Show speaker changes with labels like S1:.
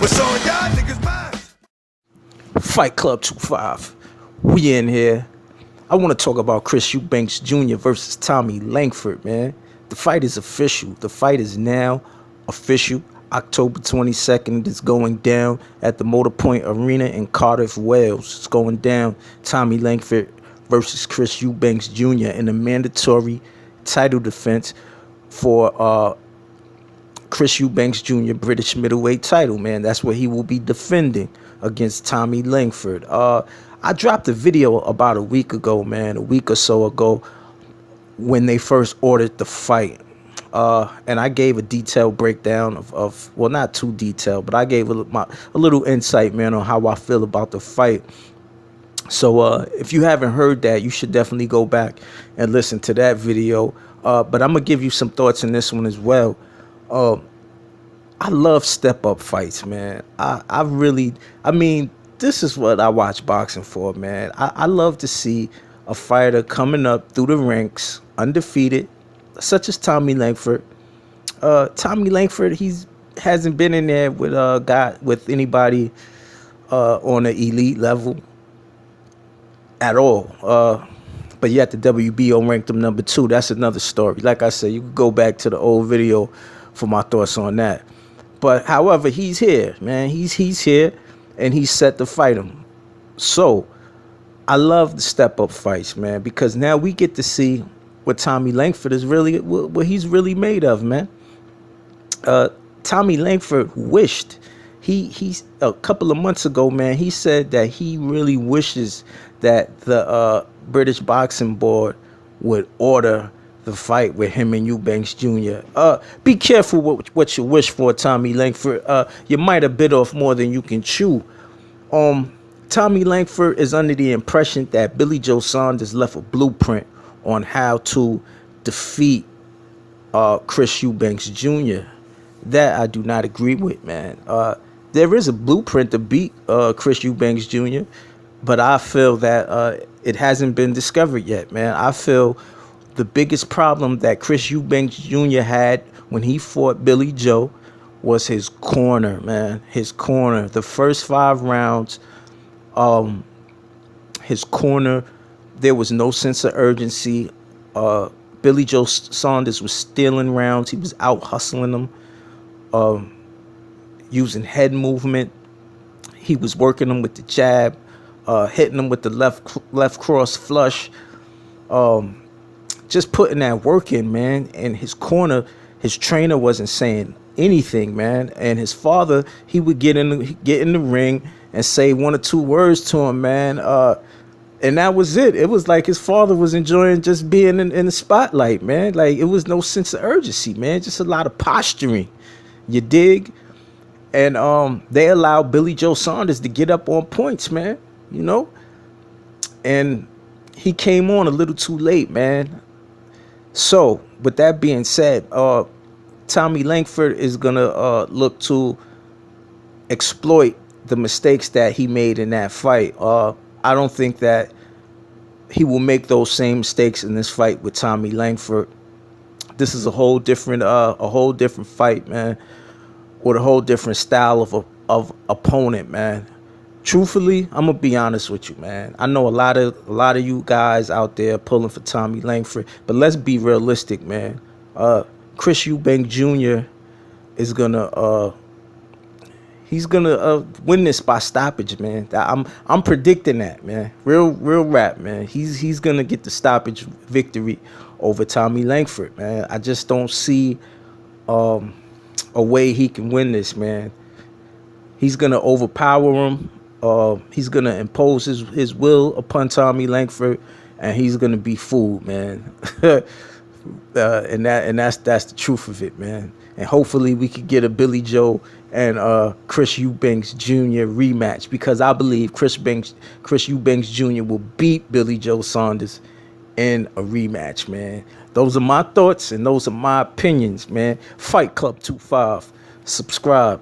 S1: What's on y'all niggas' minds?
S2: Fight Club 25. We in here. I want to talk about Chris Eubank Jr. versus Tommy Langford, man. The fight is official. The fight is now official. October 22nd is going down at the Motor Point Arena in Cardiff, Wales. It's going down. Tommy Langford versus Chris Eubank Jr. in a mandatory title defense for Chris Eubank Jr. British middleweight title, man. That's what he will be defending against Tommy Langford. I dropped a video about a week ago, man, a week or so ago, when they first ordered the fight. And I gave a detailed breakdown of well, not too detailed, but I gave a little insight, man, on how I feel about the fight. So if you haven't heard that, you should definitely go back and listen to that video. But I'm going to give you some thoughts in this one as well. I love step-up fights, man. I mean, this is what I watch boxing for, man. I love to see a fighter coming up through the ranks, undefeated, such as Tommy Langford. Tommy Langford, hasn't been in there with anybody on the elite level at all. But yet the WBO ranked him number 2. That's another story. Like I said, you can go back to the old video for my thoughts on that. But however, he's here, man. He's here, and he's set to fight him. So I love the step-up fights, man, because now we get to see what Tommy Langford is really, what he's really made of, man. Tommy Langford wished, he's a couple of months ago, man, he said that he really wishes that the British Boxing Board would order the fight with him and Eubank Jr. Be careful what you wish for, Tommy Langford. You might have bit off more than you can chew. Tommy Langford is under the impression that Billy Joe Saunders left a blueprint on how to defeat Chris Eubank Jr. That I do not agree with, man. There is a blueprint to beat Chris Eubank Jr., but I feel that it hasn't been discovered yet, man. I feel the biggest problem that Chris Eubank Jr. had when he fought Billy Joe was his corner, man. His corner. The first 5 rounds, his corner, there was no sense of urgency. Billy Joe Saunders was stealing rounds. He was out hustling them, using head movement. He was working them with the jab, hitting them with the left cross flush. Just putting that work in, man. And his corner, his trainer wasn't saying anything, man. And his father, he would get in the ring and say 1 or 2 words to him, man. And that was it. It was like his father was enjoying just being in the spotlight, man. Like, it was no sense of urgency, man. Just a lot of posturing. You dig? And they allowed Billy Joe Saunders to get up on points, man. You know? And he came on a little too late, man. So, with that being said, Tommy Langford is going to look to exploit the mistakes that he made in that fight. I don't think that he will make those same mistakes in this fight with Tommy Langford. This is a whole different fight, man, with a whole different style of opponent, man. Truthfully, I'm gonna be honest with you, man. I know a lot of you guys out there pulling for Tommy Langford, but let's be realistic, man. Chris Eubank Jr. is gonna he's gonna win this by stoppage, man. I'm predicting that, man. Real rap, man. He's gonna get the stoppage victory over Tommy Langford, man. I just don't see a way he can win this, man. He's gonna overpower him. He's gonna impose his will upon Tommy Langford, and he's gonna be fooled, man. and that's the truth of it, man. And hopefully we could get a Billy Joe and Chris Eubank Jr. rematch, because I believe Chris Eubank Jr. will beat Billy Joe Saunders in a rematch, man. Those are my thoughts and those are my opinions, man. Fight Club 25. Subscribe.